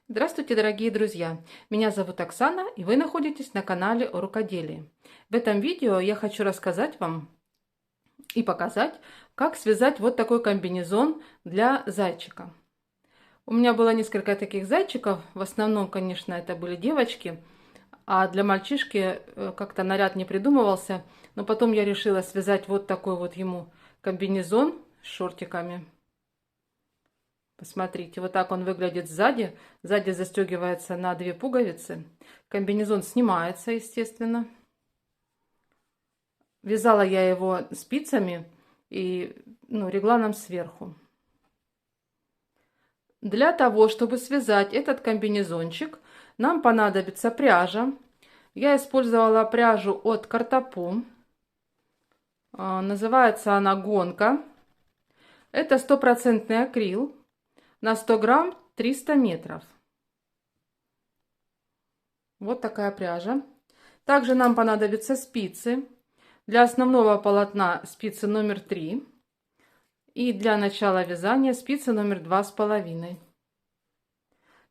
Здравствуйте, дорогие друзья! Меня зовут Оксана, и вы находитесь на канале о рукоделии. В этом видео я хочу рассказать вам и показать, как связать вот такой комбинезон для зайчика. У меня было несколько таких зайчиков, в основном, конечно, это были девочки, а для мальчишки как-то наряд не придумывался, но потом я решила связать вот такой вот ему комбинезон с шортиками. Посмотрите, вот так он выглядит сзади. Сзади застегивается на 2 пуговицы. Комбинезон снимается, естественно. Вязала я его спицами и регланом сверху. Для того, чтобы связать этот комбинезончик, нам понадобится пряжа. Я использовала пряжу от Картопу. Называется она «Гонка». Это 100% акрил. На 100 грамм 300 метров. Вот такая пряжа. Также нам понадобятся спицы. Для основного полотна спицы номер 3. И для начала вязания спицы номер 2,5.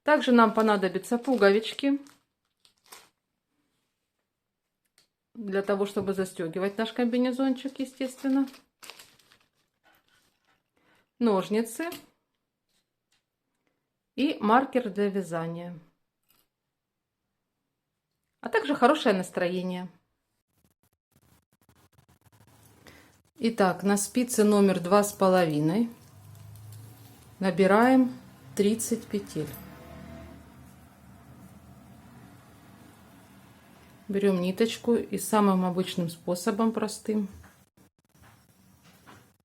Также нам понадобятся пуговички. Для того, чтобы застегивать наш комбинезончик, естественно. Ножницы. И маркер для вязания. А также хорошее настроение. Итак, на спице номер 2,5 набираем 30 петель. Берем ниточку и самым обычным способом, простым,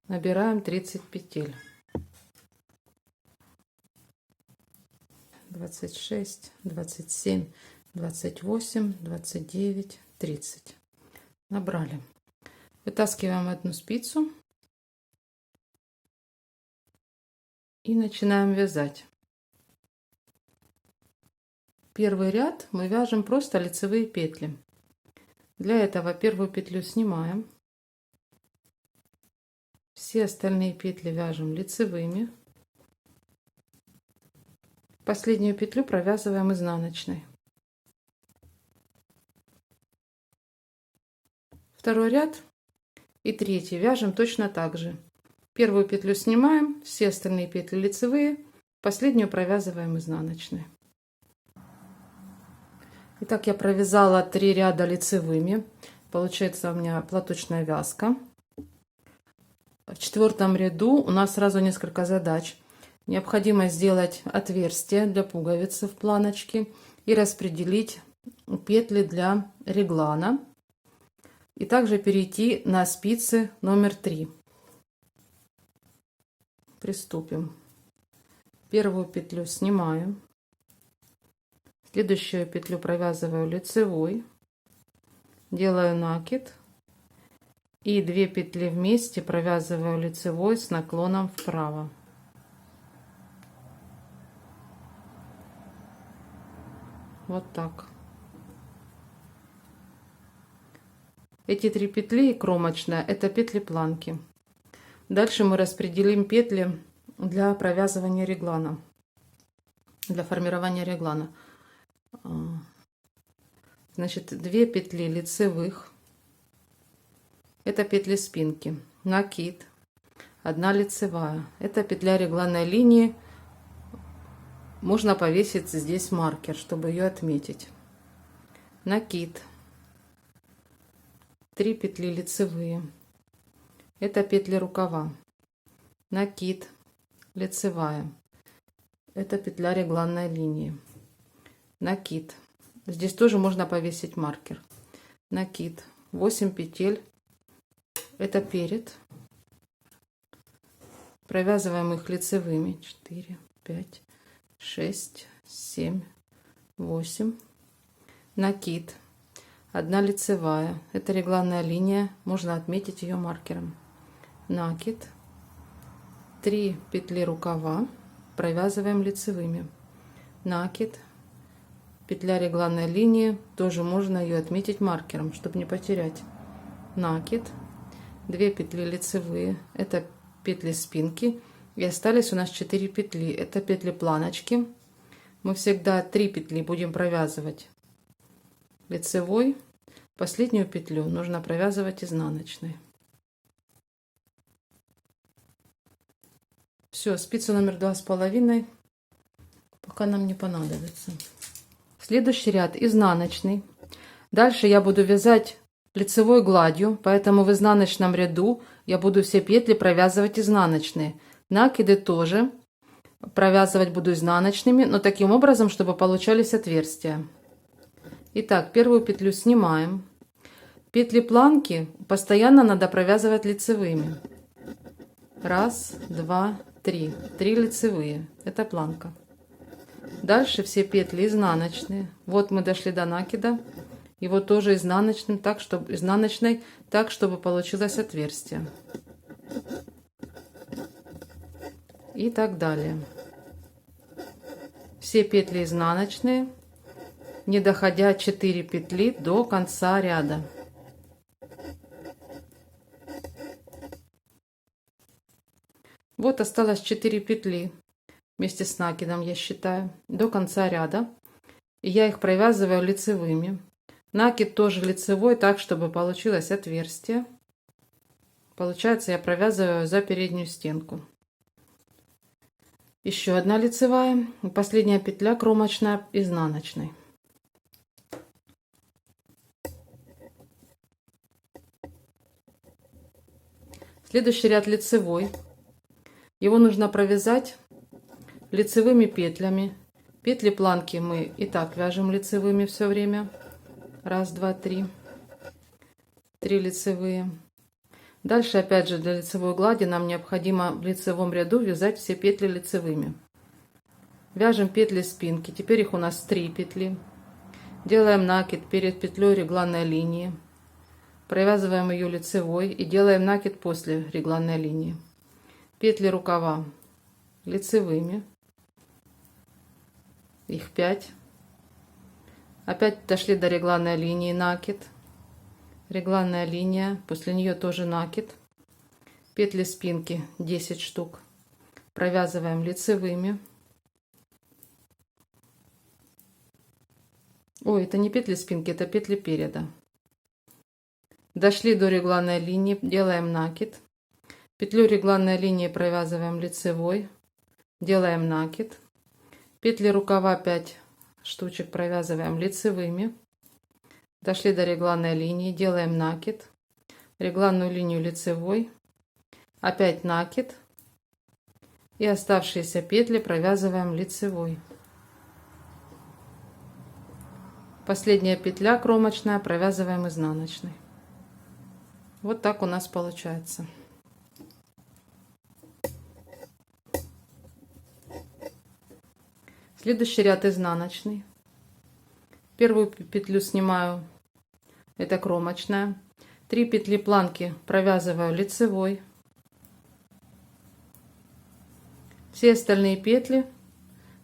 набираем 30 петель. 26, 27, 28, 29, 30. Набрали. Вытаскиваем одну спицу и начинаем вязать. Первый ряд мы вяжем просто лицевые петли. Для этого первую петлю снимаем. Все остальные петли вяжем лицевыми. Последнюю петлю провязываем изнаночной. Второй ряд и третий вяжем точно так же. Первую петлю снимаем, все остальные петли лицевые, последнюю провязываем изнаночной. Итак, я провязала 3 ряда лицевыми. Получается у меня платочная вязка. В 4 ряду у нас сразу несколько задач. Необходимо сделать отверстие для пуговицы в планочке и распределить петли для реглана. И также перейти на спицы номер 3. Приступим. Первую петлю снимаю. Следующую петлю провязываю лицевой. Делаю накид. И 2 петли вместе провязываю лицевой с наклоном вправо. Вот так. Эти 3 петли кромочная — это петли планки. Дальше мы распределим петли для провязывания реглана, для формирования реглана. Значит, 2 петли лицевых, это петли спинки, накид, 1 лицевая, это петля регланной линии. Можно повесить здесь маркер, чтобы ее отметить. Накид, 3 петли лицевые, это петли рукава, накид, лицевая, это петля регланной линии, накид, здесь тоже можно повесить маркер, накид, 8 петель, это перед, провязываем их лицевыми, 4, 5, 6, 7, 8, накид, 1 лицевая, это регланная линия, можно отметить ее маркером, накид, 3 петли рукава, провязываем лицевыми, накид, петля регланной линии, тоже можно ее отметить маркером, чтобы не потерять, накид, 2 петли лицевые, это петли спинки, и остались у нас 4 петли, это петли планочки. мы всегда 3 петли будем провязывать лицевой. Последнюю петлю нужно провязывать изнаночной. Все, спицу номер 2,5 пока нам не понадобится. Следующий ряд изнаночный. Дальше я буду вязать лицевой гладью, поэтому в изнаночном ряду я буду все петли провязывать изнаночные. Накиды тоже провязывать буду изнаночными, но таким образом, чтобы получались отверстия. Итак, первую петлю снимаем. Петли планки постоянно надо провязывать лицевыми. 1, 2, 3. 3 лицевые. Это планка. Дальше все петли изнаночные. Вот мы дошли до накида. И вот тоже изнаночной, так, чтобы получилось отверстие. И так далее. Все петли изнаночные, не доходя 4 петли до конца ряда. Вот осталось 4 петли вместе с накидом, я считаю, до конца ряда. И я их провязываю лицевыми. Накид тоже лицевой, так, чтобы получилось отверстие. Получается, я провязываю за переднюю стенку. Еще одна лицевая. И последняя петля кромочная изнаночной. Следующий ряд лицевой. Его нужно провязать лицевыми петлями. Петли планки мы и так вяжем лицевыми все время. 1, 2, 3. 3 лицевые. Дальше опять же для лицевой глади нам необходимо в лицевом ряду вязать все петли лицевыми. Вяжем петли спинки. Теперь их у нас 3 петли. Делаем накид перед петлей регланной линии. Провязываем ее лицевой и делаем накид после регланной линии. Петли рукава лицевыми. Их 5. Опять дошли до регланной линии, накид. Регланная линия, после нее тоже накид. Петли спинки 10 штук. Провязываем лицевыми. Ой, это не петли спинки, это петли переда. Дошли до регланной линии, делаем накид. Петлю регланной линии провязываем лицевой. Делаем накид. Петли рукава 5 штучек провязываем лицевыми. Дошли до регланной линии, делаем накид. Регланную линию лицевой. Опять накид. И оставшиеся петли провязываем лицевой. Последняя петля кромочная провязываем изнаночной. Вот так у нас получается. Следующий ряд изнаночный. Первую петлю снимаю, это кромочная. 3 петли планки провязываю лицевой. Все остальные петли,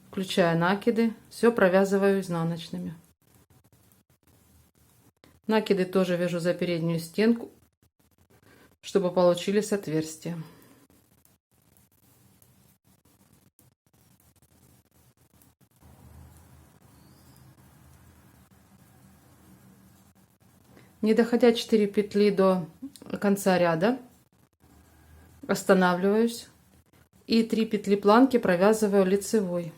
включая накиды, все провязываю изнаночными. Накиды тоже вяжу за переднюю стенку, чтобы получились отверстия. Не доходя 4 петли до конца ряда, останавливаюсь и 3 петли планки провязываю лицевой.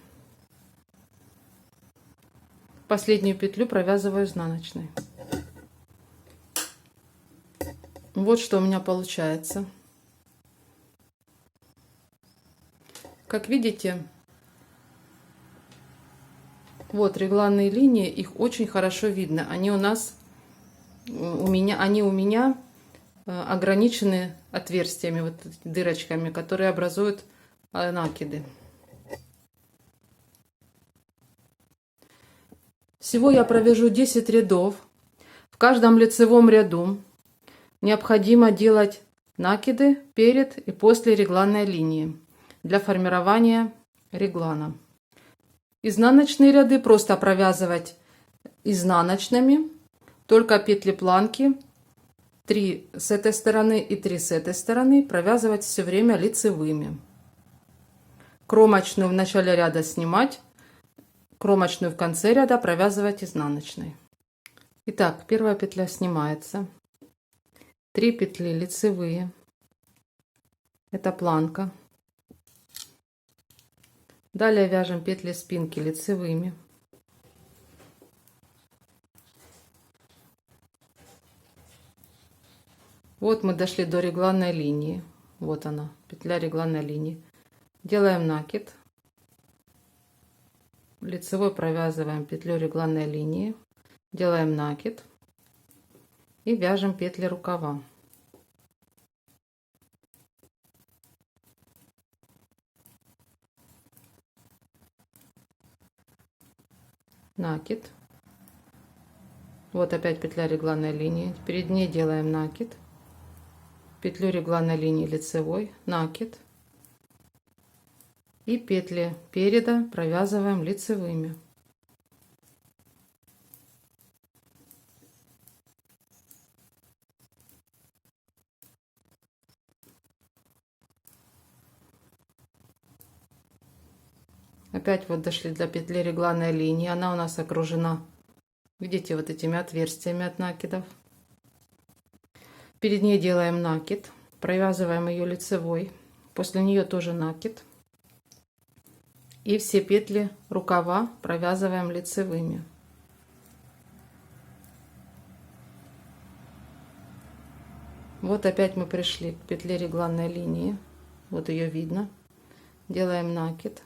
Последнюю петлю провязываю изнаночной. Вот что у меня получается. Как видите, вот регланные линии, их очень хорошо видно. Они у меня ограничены отверстиями, вот дырочками, которые образуют накиды. Всего я провяжу 10 рядов. В каждом лицевом ряду необходимо делать накиды перед и после регланной линии для формирования реглана. Изнаночные ряды просто провязывать изнаночными, только петли планки 3 с этой стороны и 3 с этой стороны провязывать все время лицевыми. Кромочную в начале ряда снимать, кромочную в конце ряда провязывать изнаночной. Итак, первая петля снимается, 3 петли лицевые, это планка. Далее вяжем петли спинки лицевыми. Вот мы дошли до регланной линии. Вот она, петля регланной линии. Делаем накид. Лицевой провязываем петлю регланной линии. Делаем накид. И вяжем петли рукава. Накид. Вот опять петля регланной линии. Перед ней делаем накид. Петлю регланной линии лицевой, накид. И петли переда провязываем лицевыми. Опять вот дошли до петли регланной линии. Она у нас окружена, видите, вот этими отверстиями от накидов. Перед ней делаем накид, провязываем ее лицевой, после нее тоже накид. И все петли рукава провязываем лицевыми. Вот опять мы пришли к петле регланной линии, вот ее видно. Делаем накид,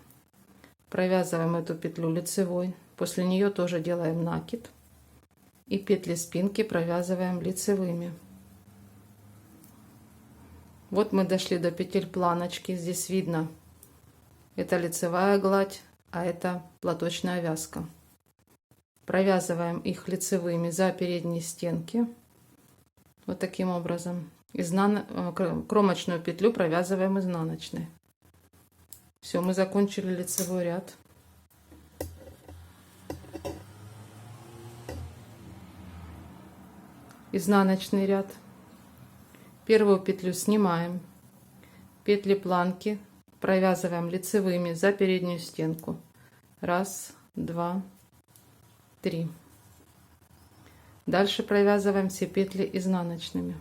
провязываем эту петлю лицевой, после нее тоже делаем накид. И петли спинки провязываем лицевыми. Вот мы дошли до петель планочки. Здесь видно, это лицевая гладь, а это платочная вязка. Провязываем их лицевыми за передние стенки. Вот таким образом. Кромочную петлю провязываем изнаночной. Все, мы закончили лицевой ряд. Изнаночный ряд. Первую петлю снимаем, петли планки провязываем лицевыми за переднюю стенку. 1, 2, 3. Дальше провязываем все петли изнаночными.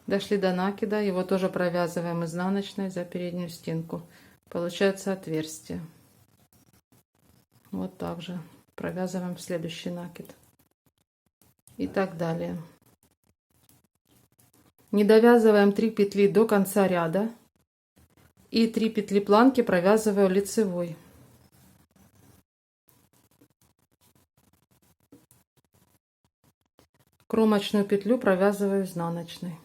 Дошли до накида, его тоже провязываем изнаночной за переднюю стенку. Получается отверстие. Вот так же провязываем следующий накид. И так далее. Не довязываем 3 петли до конца ряда. И 3 петли планки провязываю лицевой. Кромочную петлю провязываю изнаночной.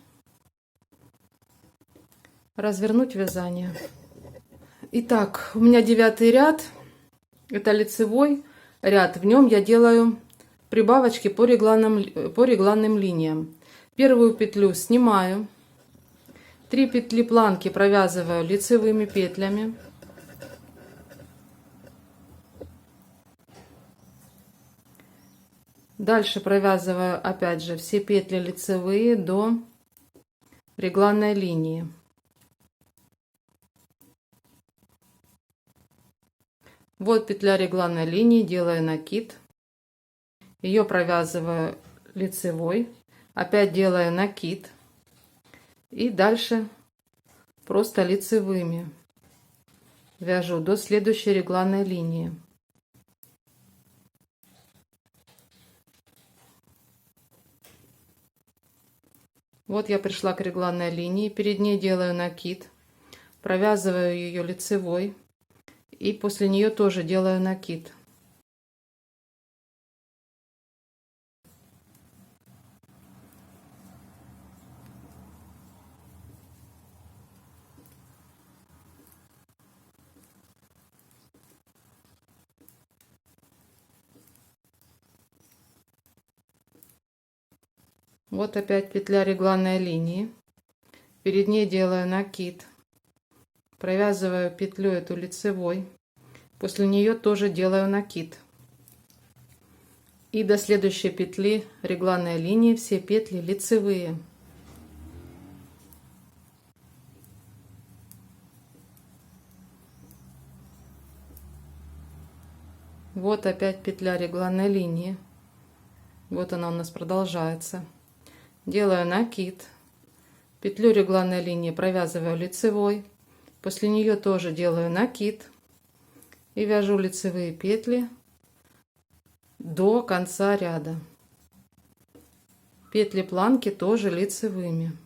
Развернуть вязание. Итак, у меня 9-й ряд. Это лицевой ряд. В нем я делаю прибавочки по регланным линиям. Первую петлю снимаю, 3 петли планки провязываю лицевыми петлями. Дальше провязываю опять же все петли лицевые до регланной линии. Вот петля регланной линии, делаю накид. Ее провязываю лицевой, опять делаю накид и дальше просто лицевыми вяжу до следующей регланной линии. Вот я пришла к регланной линии, перед ней делаю накид, провязываю ее лицевой и после нее тоже делаю накид. Вот опять петля регланной линии, перед ней делаю накид, провязываю петлю эту лицевой, после нее тоже делаю накид. И до следующей петли регланной линии все петли лицевые. Вот опять петля регланной линии. Вот она у нас продолжается. Делаю накид. Петлю регланной линии провязываю лицевой. После нее тоже делаю накид. И вяжу лицевые петли до конца ряда. Петли планки тоже лицевыми.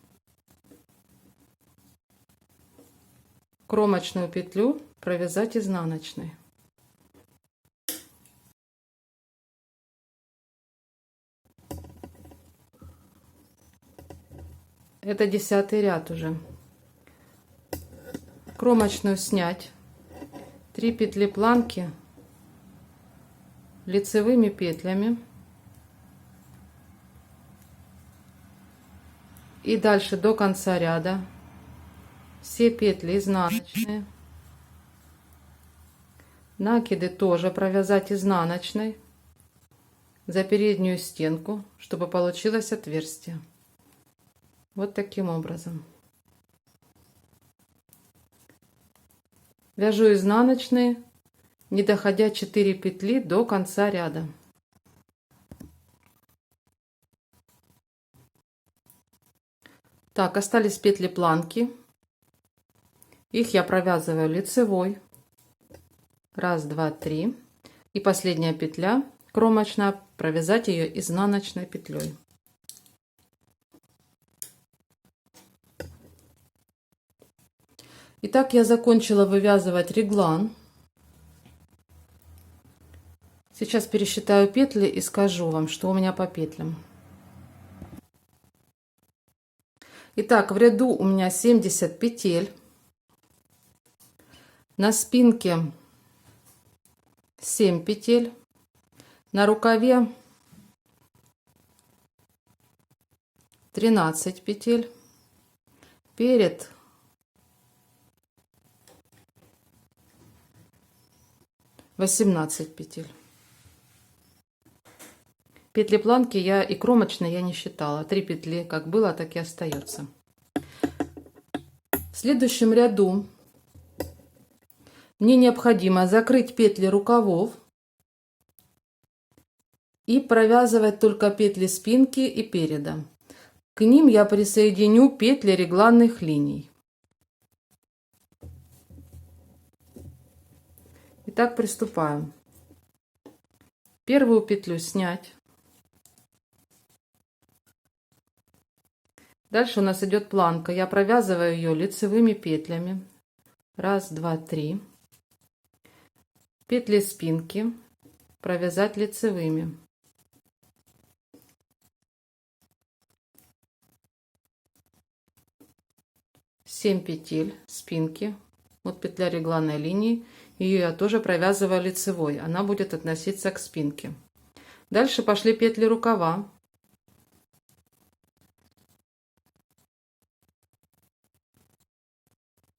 Кромочную петлю провязать изнаночной. Это 10-й ряд уже. Кромочную снять. 3 петли планки лицевыми петлями. И дальше до конца ряда все петли изнаночные. Накиды тоже провязать изнаночной за переднюю стенку, чтобы получилось отверстие. Вот таким образом. Вяжу изнаночные, не доходя 4 петли до конца ряда. Так, остались петли планки. Их я провязываю лицевой. 1, 2, 3. И последняя петля кромочная, провязать ее изнаночной петлей. Итак, я закончила вывязывать реглан. Сейчас пересчитаю петли и скажу вам, что у меня по петлям. Итак, в ряду у меня 70 петель. На спинке 7 петель. На рукаве 13 петель. Перед 18 петель. Петли планки я и кромочные я не считала. 3 петли как было, так и остается. В следующем ряду мне необходимо закрыть петли рукавов и провязывать только петли спинки и переда. К ним я присоединю петли регланных линий. Итак, приступаем. Первую петлю снять. Дальше у нас идет планка. Я провязываю ее лицевыми петлями. 1, 2, 3. Петли спинки провязать лицевыми. Семь петель спинки. Вот петля регланной линии. Ее я тоже провязываю лицевой. Она будет относиться к спинке. Дальше пошли петли рукава.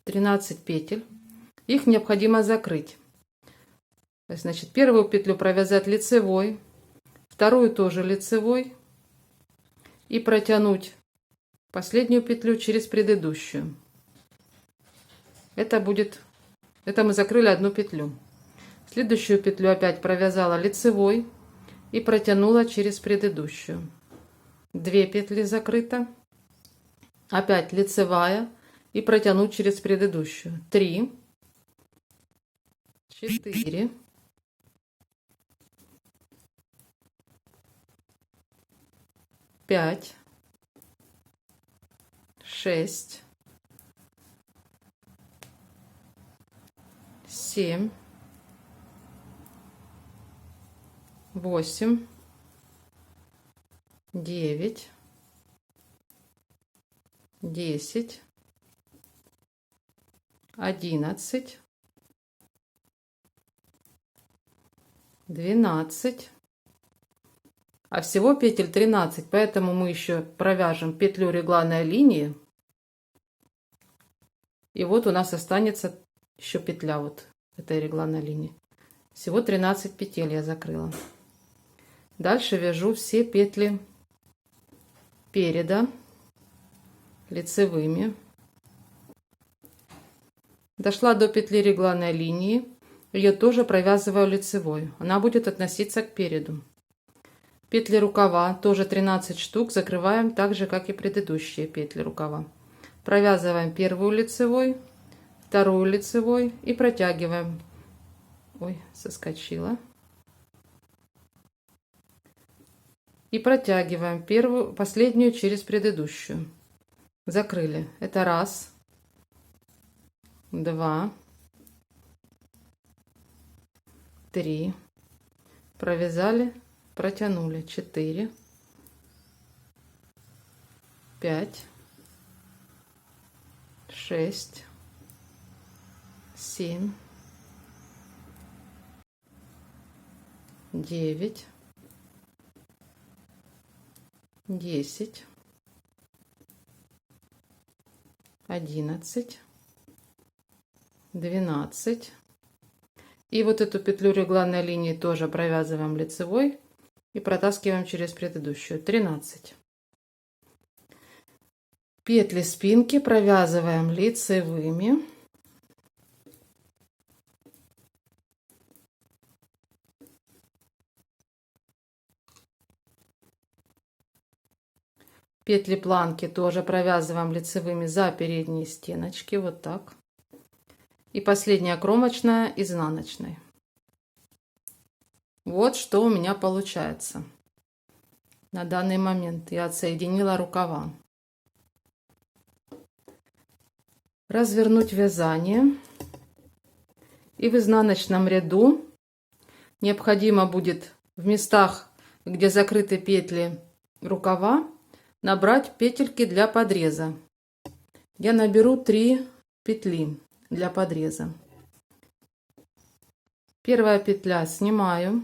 Тринадцать петель. Их необходимо закрыть. Значит, первую петлю провязать лицевой, вторую тоже лицевой и протянуть последнюю петлю через предыдущую. Это мы закрыли одну петлю. Следующую петлю опять провязала лицевой и протянула через предыдущую. 2 петли закрыто. Опять лицевая и протянуть через предыдущую. 3, 4, 5, 6, 7, 8, 9, 10, 11, 12. А всего петель 13, поэтому мы еще провяжем петлю регланной линии. И вот у нас останется еще петля вот этой регланной линии. Всего 13 петель я закрыла. Дальше вяжу все петли переда лицевыми. Дошла до петли регланной линии. ее тоже провязываю лицевой. Она будет относиться к переду. Петли рукава тоже 13 штук закрываем так же, как и предыдущие петли рукава. Провязываем первую лицевой, вторую лицевой и протягиваем. Ой, соскочила. И протягиваем первую, последнюю через предыдущую. Закрыли. Это раз, два, три. Провязали, протянули. 4, 5, 6, 7, 9, 10, 11, 12. И вот эту петлю регланной линии тоже провязываем лицевой и протаскиваем через предыдущую. 13. Петли спинки провязываем лицевыми. Петли планки тоже провязываем лицевыми за передние стеночки, вот так. И последняя кромочная изнаночной. Вот что у меня получается. На данный момент я отсоединила рукава. Развернуть вязание. И в изнаночном ряду необходимо будет в местах, где закрыты петли рукава, набрать петельки для подреза. Я наберу 3 петли для подреза. Первая петля снимаю.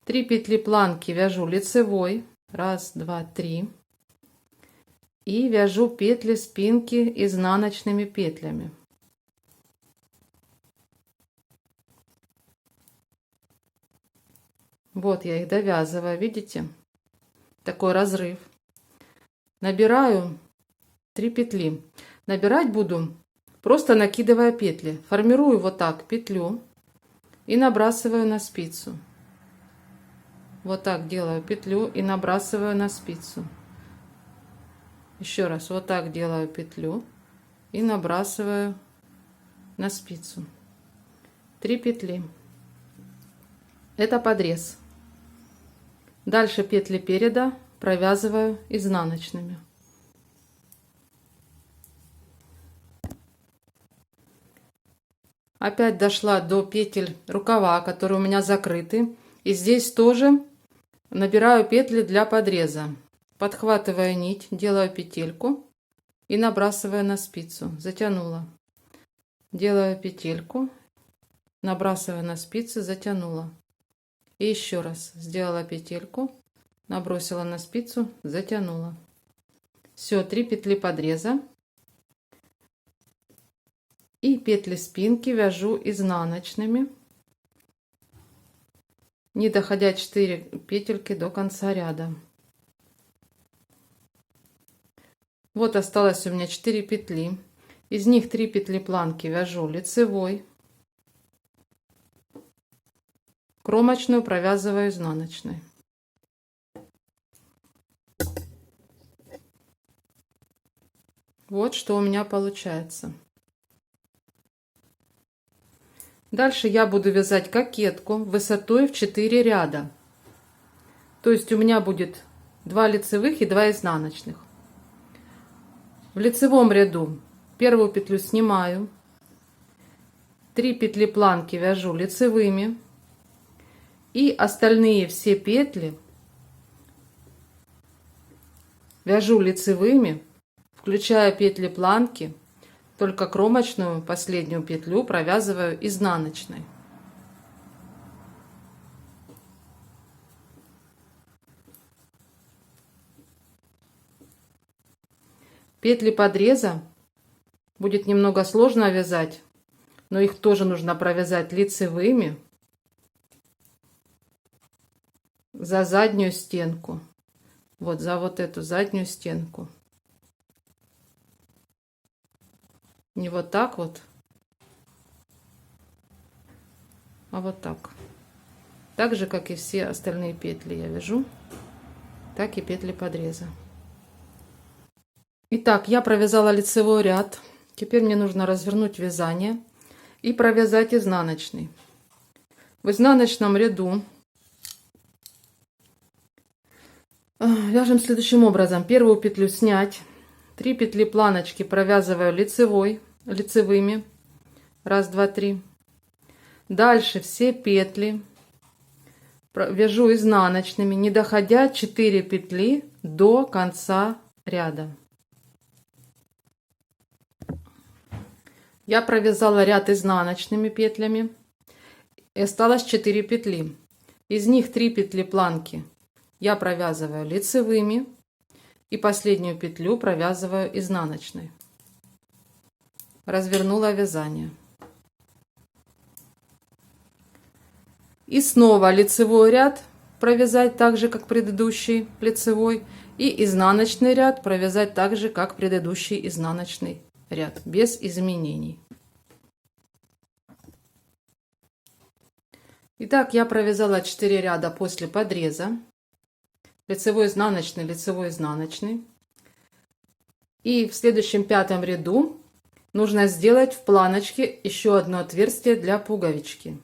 3 петли планки вяжу лицевой. 1, 2, 3. И вяжу петли спинки изнаночными петлями. Вот я их довязываю, видите? Такой разрыв. Набираю 3 петли. Набирать буду, просто накидывая петли. Формирую вот так петлю и набрасываю на спицу. Вот так делаю петлю и набрасываю на спицу. Еще раз, вот так делаю петлю и набрасываю на спицу. 3 петли. Это подрез. Дальше петли переда провязываю изнаночными. Опять дошла до петель рукава, которые у меня закрыты. И здесь тоже набираю петли для подреза. Подхватываю нить, делаю петельку и набрасываю на спицу. Затянула. Делаю петельку, набрасываю на спицу, затянула. И еще раз сделала петельку, набросила на спицу, затянула. Все, 3 петли подреза. И петли спинки вяжу изнаночными, не доходя 4 петельки до конца ряда. Вот осталось у меня 4 петли. Из них 3 петли планки вяжу лицевой. Кромочную провязываю изнаночной. Вот что у меня получается. Дальше я буду вязать кокетку высотой в 4 ряда. То есть у меня будет 2 лицевых и 2 изнаночных. В лицевом ряду первую петлю снимаю. 3 петли планки вяжу лицевыми. И остальные все петли вяжу лицевыми, включая петли планки, только кромочную последнюю петлю провязываю изнаночной. Петли подреза будет немного сложно вязать, но их тоже нужно провязать лицевыми за заднюю стенку. Вот за вот эту заднюю стенку. Не вот так вот, а вот так. Так же, как и все остальные петли я вяжу, так и петли подреза. Итак, я провязала лицевой ряд. Теперь мне нужно развернуть вязание и провязать изнаночный. В изнаночном ряду вяжем следующим образом. Первую петлю снять, 3 петли планочки провязываю лицевыми, 1, 2, 3. Дальше все петли вяжу изнаночными, не доходя 4 петли до конца ряда. Я провязала ряд изнаночными петлями, и осталось 4 петли. Из них 3 петли планки я провязываю лицевыми и последнюю петлю провязываю изнаночной. Развернула вязание. И снова лицевой ряд провязать так же, как предыдущий лицевой, и изнаночный ряд провязать так же, как предыдущий изнаночный ряд, без изменений. Итак, я провязала 4 ряда после подреза. Лицевой, изнаночный, лицевой, изнаночный. И в следующем 5-м ряду нужно сделать в планочке еще одно отверстие для пуговички,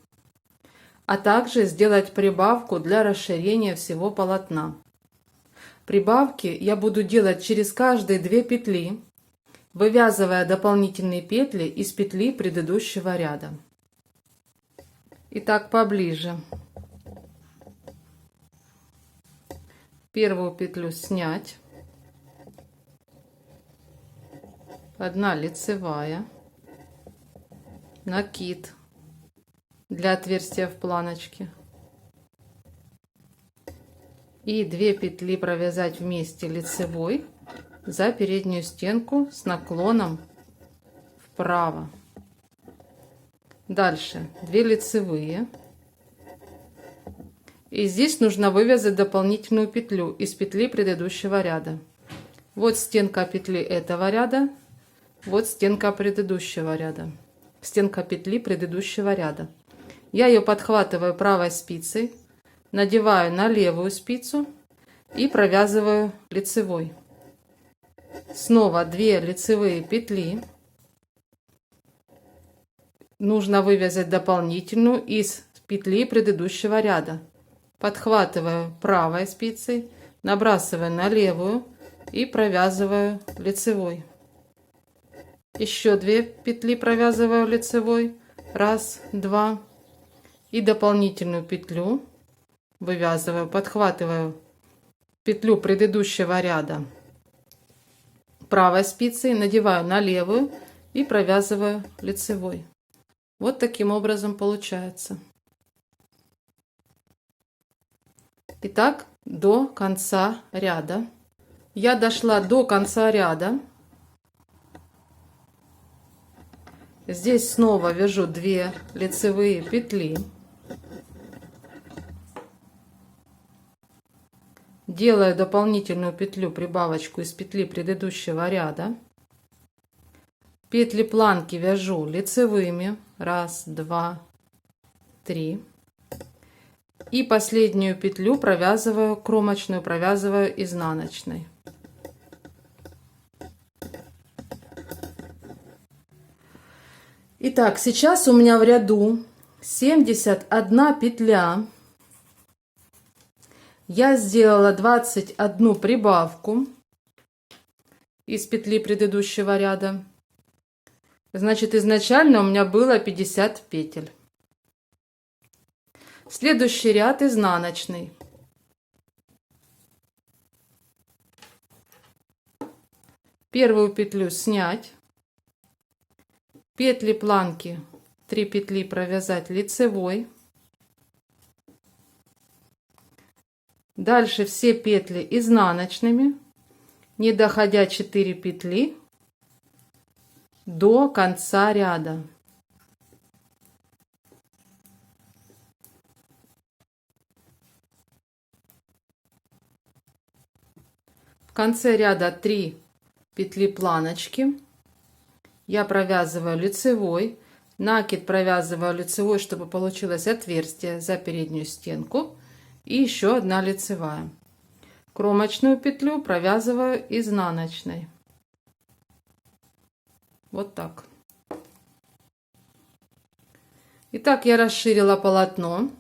а также сделать прибавку для расширения всего полотна. Прибавки я буду делать через каждые 2 петли, вывязывая дополнительные петли из петли предыдущего ряда. Итак, поближе. Первую петлю снять, 1 лицевая, накид для отверстия в планочке и 2 петли провязать вместе лицевой за переднюю стенку с наклоном вправо. Дальше 2 лицевые, и здесь нужно вывязать дополнительную петлю из петли предыдущего ряда. Вот стенка петли этого ряда, вот стенка предыдущего ряда, стенка петли предыдущего ряда. Я ее подхватываю правой спицей, надеваю на левую спицу и провязываю лицевой. Снова 2 лицевые петли. Нужно вывязать дополнительную из петли предыдущего ряда. Подхватываю правой спицей, набрасываю на левую и провязываю лицевой. Еще 2 петли провязываю лицевой, 1, 2, и дополнительную петлю вывязываю, подхватываю петлю предыдущего ряда правой спицей, надеваю на левую и провязываю лицевой. Вот таким образом получается. Итак, до конца ряда. Я дошла до конца ряда. Здесь снова вяжу 2 лицевые петли. Делаю дополнительную петлю прибавочку из петли предыдущего ряда. Петли планки вяжу лицевыми. 1, 2, 3. И последнюю петлю провязываю, кромочную провязываю изнаночной. Итак, сейчас у меня в ряду 71 петля. Я сделала 21 прибавку из петли предыдущего ряда. Значит, изначально у меня было 50 петель. Следующий ряд изнаночный. Первую петлю снять. Петли планки 3 петли провязать лицевой. Дальше все петли изнаночными, не доходя 4 петли до конца ряда. В конце ряда 3 петли планочки. Я провязываю лицевой, Накид провязываю лицевой, чтобы получилось отверстие за переднюю стенку. И еще одна лицевая. Кромочную петлю провязываю изнаночной. Вот так. Итак, я расширила полотно.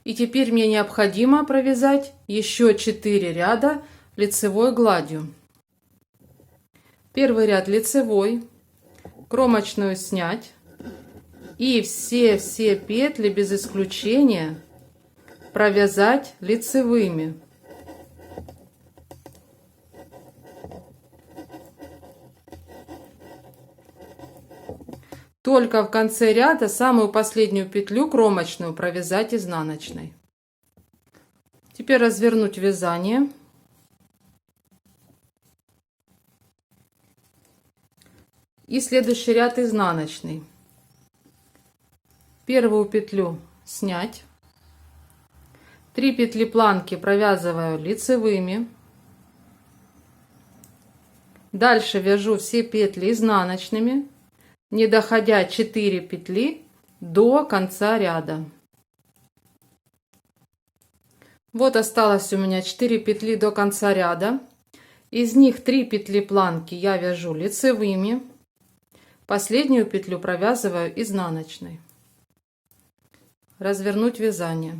И теперь мне необходимо провязать еще 4 ряда лицевой гладью. Первый ряд лицевой, кромочную снять и все петли без исключения провязать лицевыми. Только в конце ряда самую последнюю петлю кромочную провязать изнаночной. Теперь развернуть вязание. И следующий ряд изнаночный. Первую петлю снять. 3 петли планки провязываю лицевыми. Дальше вяжу все петли изнаночными, не доходя 4 петли до конца ряда. Вот осталось у меня 4 петли до конца ряда. Из них 3 петли планки я вяжу лицевыми. Последнюю петлю провязываю изнаночной. Развернуть вязание.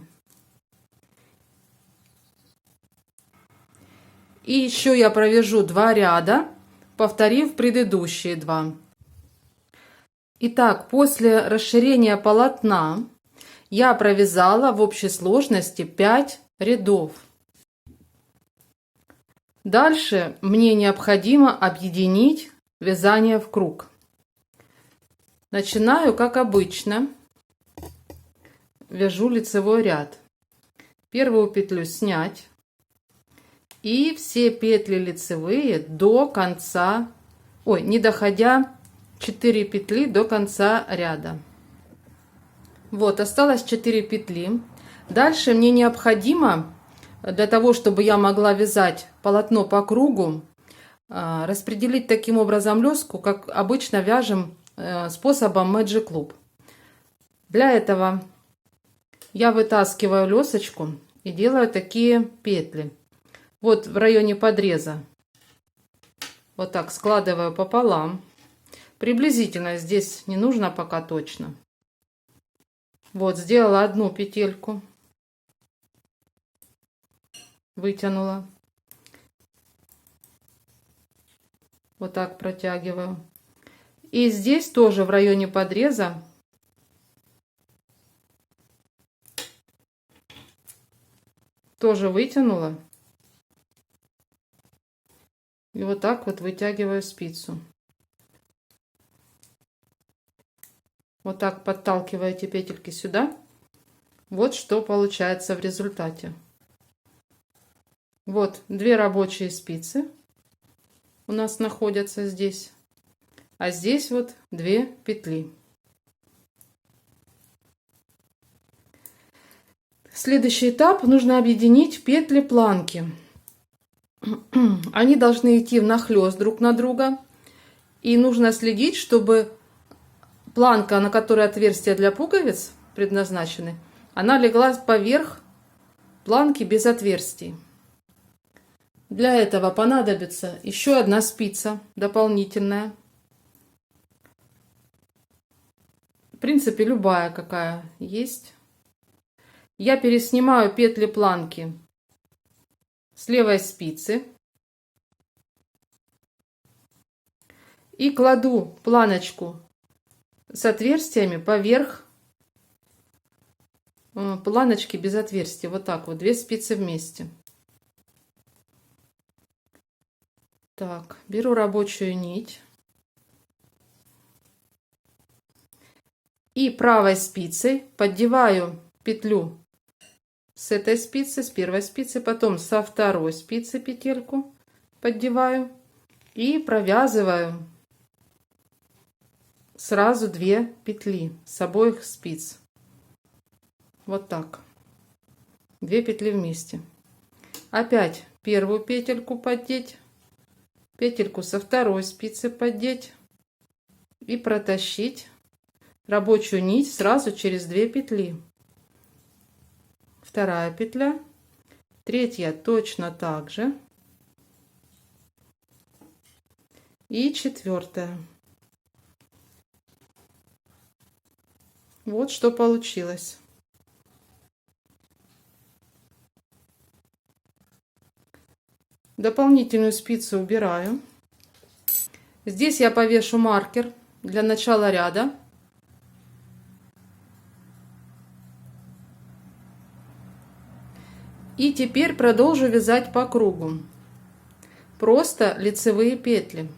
И еще я провяжу 2 ряда, повторив предыдущие 2. Итак, после расширения полотна я провязала в общей сложности 5 рядов. Дальше мне необходимо объединить вязание в круг. Начинаю, как обычно, вяжу лицевой ряд. Первую петлю снять и все петли лицевые до конца, не доходя 4 петли до конца ряда. Вот, осталось 4 петли. Дальше мне необходимо, для того, чтобы я могла вязать полотно по кругу, распределить таким образом леску, как обычно вяжем способом Magic Loop. Для этого я вытаскиваю лесочку и делаю такие петли. Вот в районе подреза. Вот так складываю пополам. Приблизительно, здесь не нужно пока точно. Вот, сделала одну петельку. Вытянула. Вот так протягиваю. И здесь тоже в районе подреза тоже вытянула. И вот так вот вытягиваю спицу. Вот так подталкиваю эти петельки сюда. Вот что получается в результате. Вот 2 рабочие спицы у нас находятся здесь. А здесь вот 2 петли. Следующий этап: нужно объединить петли планки. Они должны идти внахлёст друг на друга. И нужно следить, чтобы планка, на которой отверстия для пуговиц предназначены, она легла поверх планки без отверстий. Для этого понадобится еще одна спица дополнительная. В принципе, любая какая есть. Я переснимаю петли планки с левой спицы и кладу планочку с отверстиями поверх планочки без отверстий. Вот так вот, 2 спицы вместе. Так, беру рабочую нить и правой спицей поддеваю петлю с этой спицы, с первой спицы, потом со второй спицы петельку поддеваю и провязываю сразу 2 петли с обоих спиц. Вот так. 2 петли вместе. Опять первую петельку поддеть, петельку со второй спицы поддеть и протащить рабочую нить сразу через 2 петли. Вторая петля, третья точно так же и четвертая. Вот что получилось. Дополнительную спицу убираю. Здесь я повешу маркер для начала ряда. И теперь продолжу вязать по кругу. Просто лицевые петли.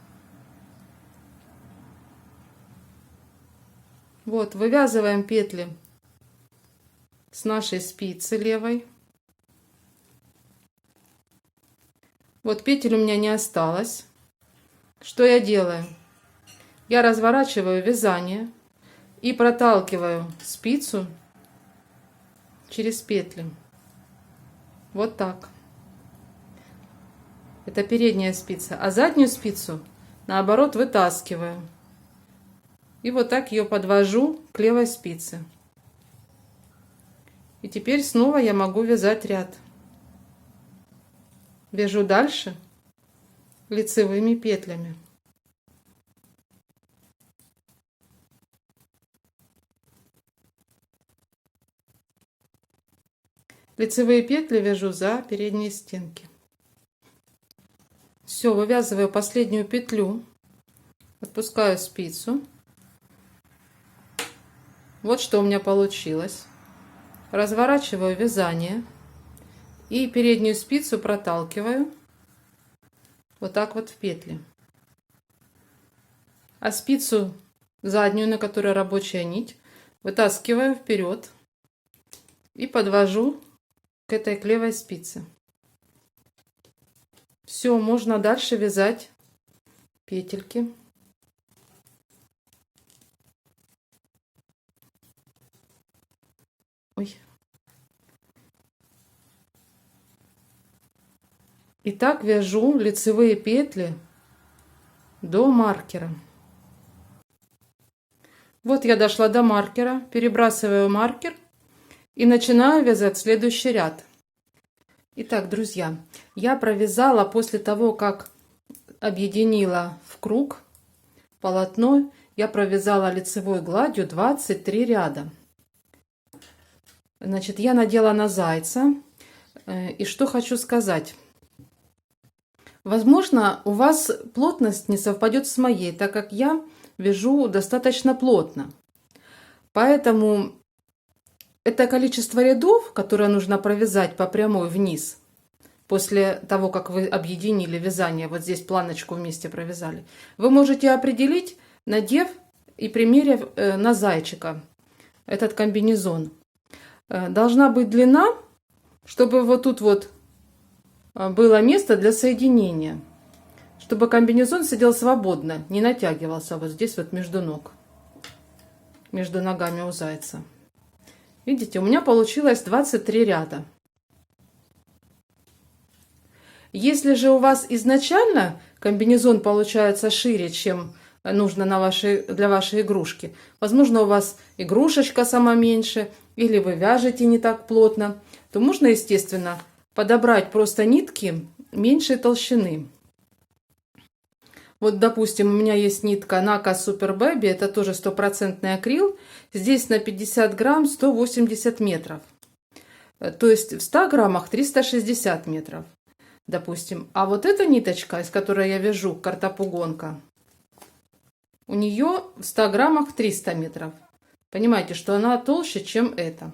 Вот, вывязываем петли с нашей спицы левой. Вот петель у меня не осталось. Что я делаю? Я разворачиваю вязание и проталкиваю спицу через петли. Вот так. Это передняя спица. А заднюю спицу, наоборот, вытаскиваю. И вот так ее подвожу к левой спице. И теперь снова я могу вязать ряд. Вяжу дальше лицевыми петлями. Лицевые петли вяжу за передние стенки. Все, вывязываю последнюю петлю, отпускаю спицу. Вот что у меня получилось. Разворачиваю вязание и переднюю спицу проталкиваю вот так вот в петли. А спицу заднюю, на которой рабочая нить, вытаскиваю вперед и подвожу к этой левой спице. Все, можно дальше вязать петельки. Ой. И так вяжу лицевые петли до маркера. Вот я дошла до маркера, перебрасываю маркер и начинаю вязать следующий ряд. Итак, друзья, я провязала после того, как объединила в круг полотно, я провязала лицевой гладью 23 ряда. Значит, я надела на зайца. И что хочу сказать. Возможно, у вас плотность не совпадет с моей, так как я вяжу достаточно плотно. Поэтому это количество рядов, которое нужно провязать по прямой вниз, после того, как вы объединили вязание, вот здесь планочку вместе провязали, вы можете определить, надев и примерив на зайчика этот комбинезон. Должна быть длина, чтобы вот тут вот было место для соединения, чтобы комбинезон сидел свободно, не натягивался вот здесь вот между ног, между ногами у зайца. Видите, у меня получилось 23 ряда. Если же у вас изначально комбинезон получается шире, чем нужно для вашей игрушки, возможно, у вас игрушечка сама меньше, или вы вяжете не так плотно, то можно, естественно, подобрать просто нитки меньшей толщины. Вот, допустим, у меня есть нитка Naka Super Baby, это тоже 100% акрил. Здесь на 50 грамм 180 метров. То есть в 100 граммах 360 метров, допустим. А вот эта ниточка, из которой я вяжу, картопугонка, у нее в 100 граммах 300 метров. Понимаете, что она толще, чем эта.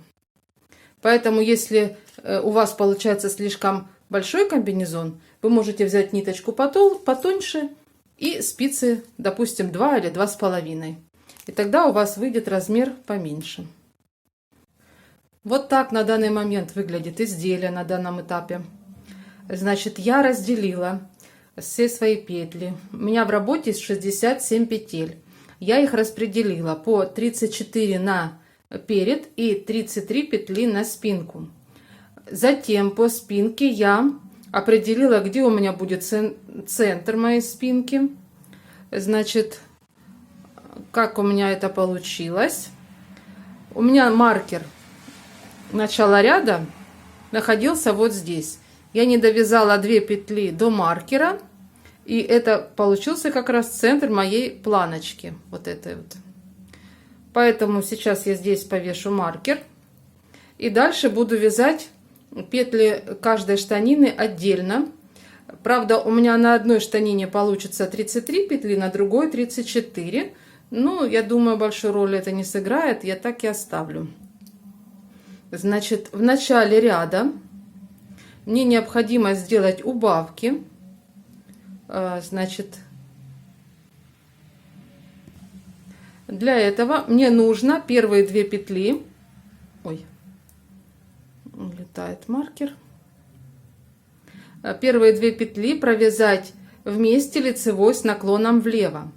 Поэтому, если у вас получается слишком большой комбинезон, вы можете взять ниточку потоньше и спицы, допустим, 2 или 2,5. И тогда у вас выйдет размер поменьше. Вот так на данный момент выглядит изделие на данном этапе. Значит, я разделила все свои петли. У меня в работе 67 петель. Я их распределила по 34 на перед и 33 петли на спинку. Затем по спинке я определила, где у меня будет центр моей спинки. Значит, как у меня это получилось. У меня маркер начала ряда находился вот здесь. Я не довязала 2 петли до маркера, и это получился как раз центр моей планочки, вот этой вот. Поэтому сейчас я здесь повешу маркер, и дальше буду вязать петли каждой штанины отдельно. Правда, у меня на одной штанине получится 33 петли, на другой 34. Ну, я думаю, большой роли это не сыграет, я так и оставлю. Значит, в начале ряда мне необходимо сделать убавки. Значит, для этого мне нужно первые 2 петли. Ой, улетает маркер. Первые 2 петли провязать вместе лицевой с наклоном влево.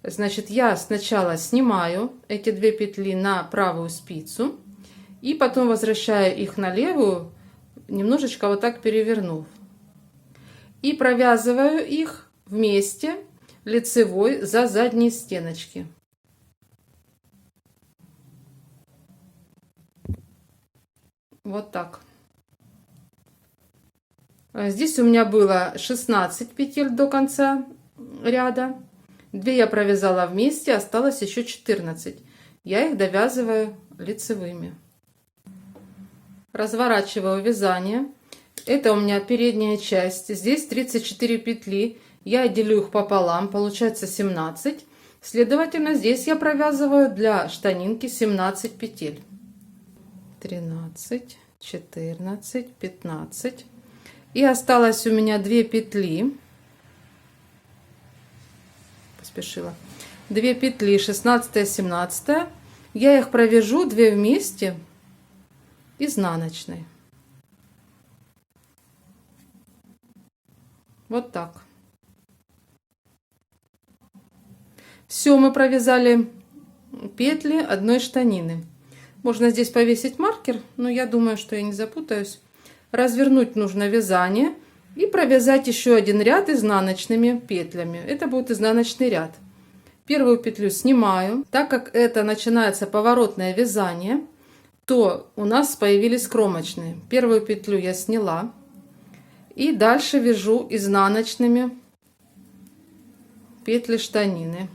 Значит, я сначала снимаю эти 2 петли на правую спицу и потом возвращаю их на левую, немножечко вот так перевернув. И провязываю их вместе лицевой за задние стеночки. Вот так. Здесь у меня было 16 петель до конца ряда. 2 я провязала вместе, осталось еще 14. Я их довязываю лицевыми. Разворачиваю вязание. Это у меня передняя часть. Здесь 34 петли. Я делю их пополам, получается 17. Следовательно, здесь я провязываю для штанинки 17 петель. 13, 14, 15. И осталось у меня 2 петли. Поспешила. 2 петли, 16, 17. Я их провяжу 2 вместе изнаночной. Вот так. Все, мы провязали петли одной штанины. Можно здесь повесить маркер, но я думаю, что я не запутаюсь. Развернуть нужно вязание и провязать еще один ряд изнаночными петлями. Это будет изнаночный ряд. Первую петлю снимаю. Так как это начинается поворотное вязание, то у нас появились кромочные. Первую петлю я сняла. И дальше вяжу изнаночными петли штанины.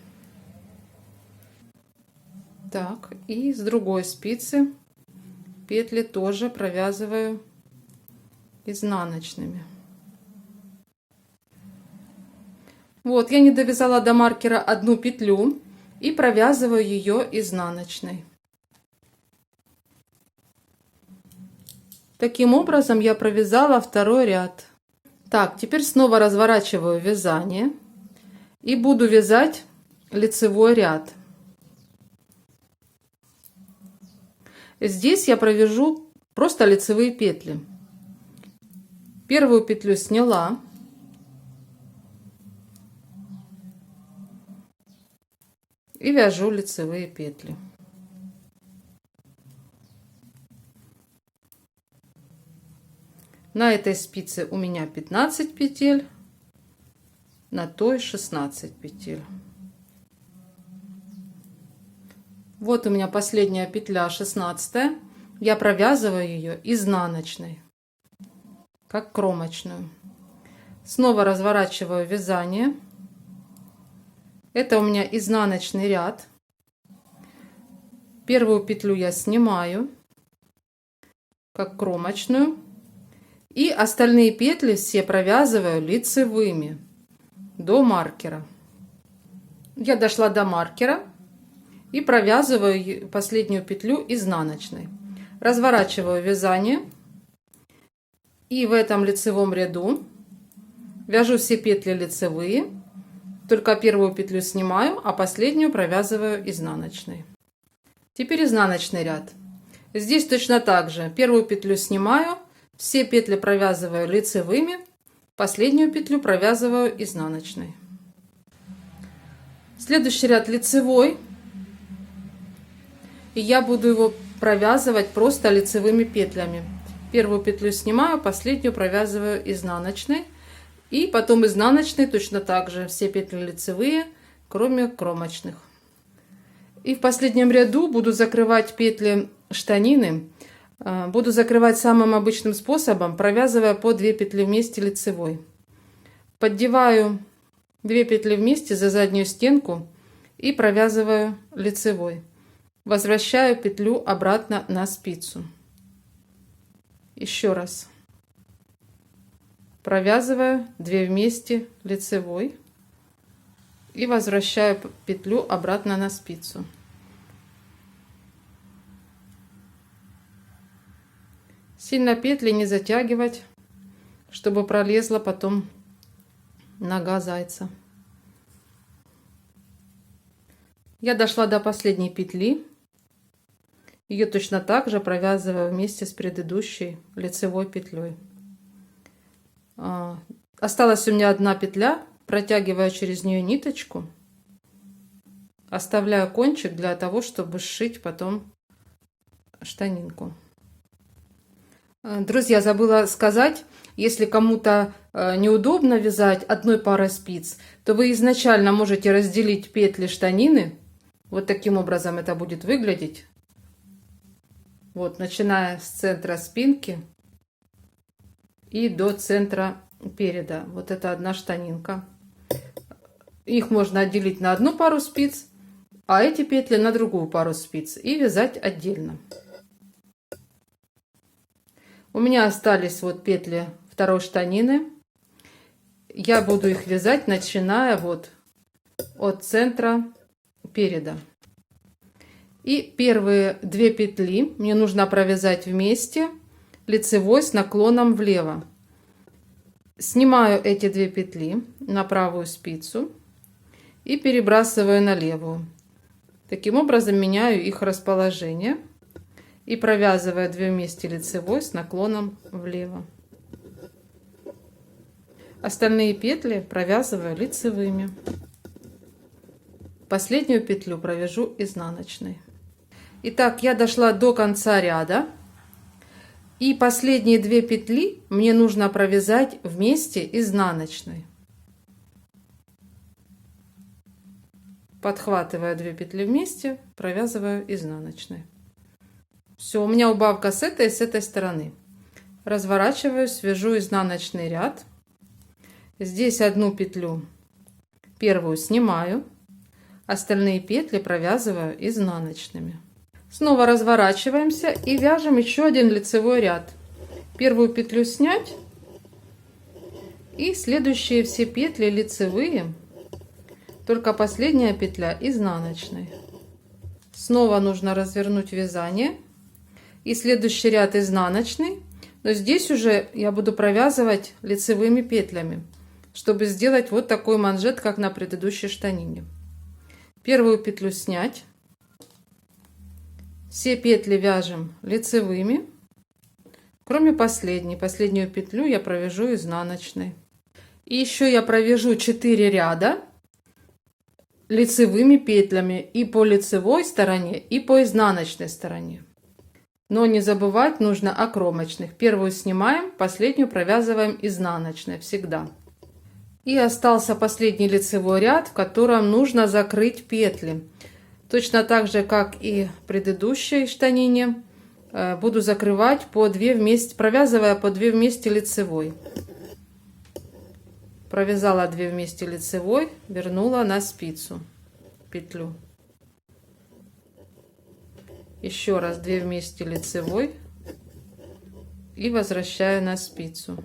Так, и с другой спицы петли тоже провязываю изнаночными. Вот, я не довязала до маркера 1 петлю и провязываю ее изнаночной. Таким образом я провязала 2 ряд. Так, теперь снова разворачиваю вязание и буду вязать лицевой ряд. Здесь я провяжу просто лицевые петли. Первую петлю сняла. И вяжу лицевые петли. На этой спице у меня 15 петель, на той 16 петель. Вот у меня последняя петля, 16. Я провязываю ее изнаночной, как кромочную. Снова разворачиваю вязание. Это у меня изнаночный ряд. Первую петлю я снимаю, как кромочную. И остальные петли все провязываю лицевыми до маркера. Я дошла до маркера и провязываю последнюю петлю изнаночной. Разворачиваю вязание. И в этом лицевом ряду вяжу все петли лицевые. Только первую петлю снимаю, а последнюю провязываю изнаночной. Теперь изнаночный ряд. Здесь точно так же. Первую петлю снимаю, все петли провязываю лицевыми, последнюю петлю провязываю изнаночной. Следующий ряд лицевой. И я буду его провязывать просто лицевыми петлями. Первую петлю снимаю, последнюю провязываю изнаночной. И потом изнаночной точно так же. Все петли лицевые, кроме кромочных. И в последнем ряду буду закрывать петли штанины. Буду закрывать самым обычным способом, провязывая по 2 петли вместе лицевой. Поддеваю 2 петли вместе за заднюю стенку и провязываю лицевой. Возвращаю петлю обратно на спицу. Еще раз. Провязываю 2 вместе лицевой и возвращаю петлю обратно на спицу. Сильно петли не затягивать, чтобы пролезла потом нога зайца. Я дошла до последней петли. Ее точно так же провязываю вместе с предыдущей лицевой петлей. Осталась у меня одна петля, протягиваю через нее ниточку, оставляю кончик для того, чтобы сшить потом штанинку. Друзья, забыла сказать, если кому-то неудобно вязать одной парой спиц, то вы изначально можете разделить петли штанины. Вот таким образом это будет выглядеть. Вот, начиная с центра спинки и до центра переда. Вот это одна штанинка. Их можно отделить на одну пару спиц, а эти петли на другую пару спиц и вязать отдельно. У меня остались вот петли второй штанины. Я буду их вязать, начиная вот от центра переда. И первые 2 петли мне нужно провязать вместе лицевой с наклоном влево. Снимаю эти 2 петли на правую спицу и перебрасываю на левую. Таким образом меняю их расположение. И провязываю 2 вместе лицевой с наклоном влево. Остальные петли провязываю лицевыми. Последнюю петлю провяжу изнаночной. Итак, я дошла до конца ряда. И последние 2 петли мне нужно провязать вместе изнаночной. Подхватываю 2 петли вместе, провязываю изнаночной. Все, у меня убавка с этой стороны. Разворачиваю, свяжу изнаночный ряд. Здесь одну петлю первую снимаю, остальные петли провязываю изнаночными. Снова разворачиваемся и вяжем еще один лицевой ряд. Первую петлю снять и следующие все петли лицевые, только последняя петля изнаночной. Снова нужно развернуть вязание. И следующий ряд изнаночный, но здесь уже я буду провязывать лицевыми петлями, чтобы сделать вот такой манжет, как на предыдущей штанине. Первую петлю снять, все петли вяжем лицевыми, кроме последней. Последнюю петлю я провяжу изнаночной. И еще я провяжу 4 ряда лицевыми петлями и по лицевой стороне, и по изнаночной стороне. Но не забывать нужно о кромочных. Первую снимаем, последнюю провязываем изнаночной всегда. И остался последний лицевой ряд, в котором нужно закрыть петли. Точно так же, как и в предыдущей штанине, буду закрывать по 2 вместе, провязывая по 2 вместе лицевой. Провязала 2 вместе лицевой, вернула на спицу петлю. Еще раз 2 вместе лицевой и возвращаю на спицу.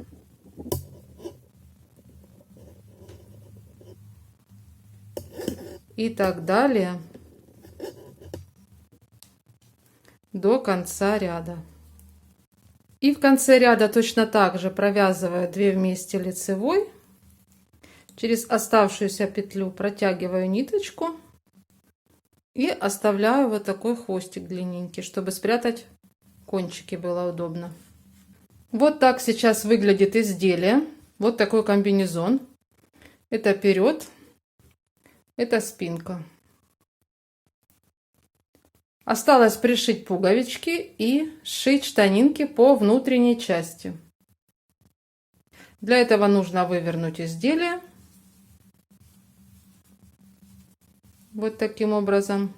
И так далее до конца ряда. И в конце ряда точно так же провязываю 2 вместе лицевой, через оставшуюся петлю протягиваю ниточку и оставляю вот такой хвостик длинненький, чтобы спрятать кончики было удобно. Вот так сейчас выглядит изделие. Вот такой комбинезон. Это вперед, это спинка. Осталось пришить пуговички и сшить штанинки по внутренней части. Для этого нужно вывернуть изделие. Вот таким образом.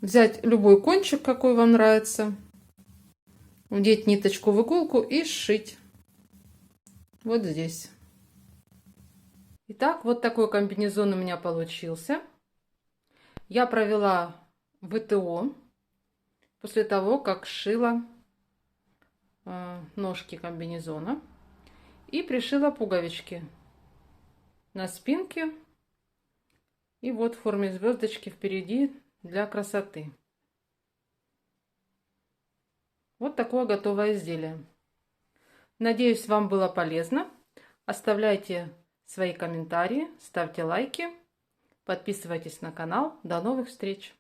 взять любой кончик, какой вам нравится, вдеть ниточку в иголку и сшить вот здесь. Итак, вот такой комбинезон у меня получился. Я провела ВТО после того, как сшила ножки комбинезона и пришила пуговички на спинке и вот в форме звездочки впереди для красоты. Вот такое готовое изделие. Надеюсь, вам было полезно. Оставляйте свои комментарии, ставьте лайки, подписывайтесь на канал. До новых встреч!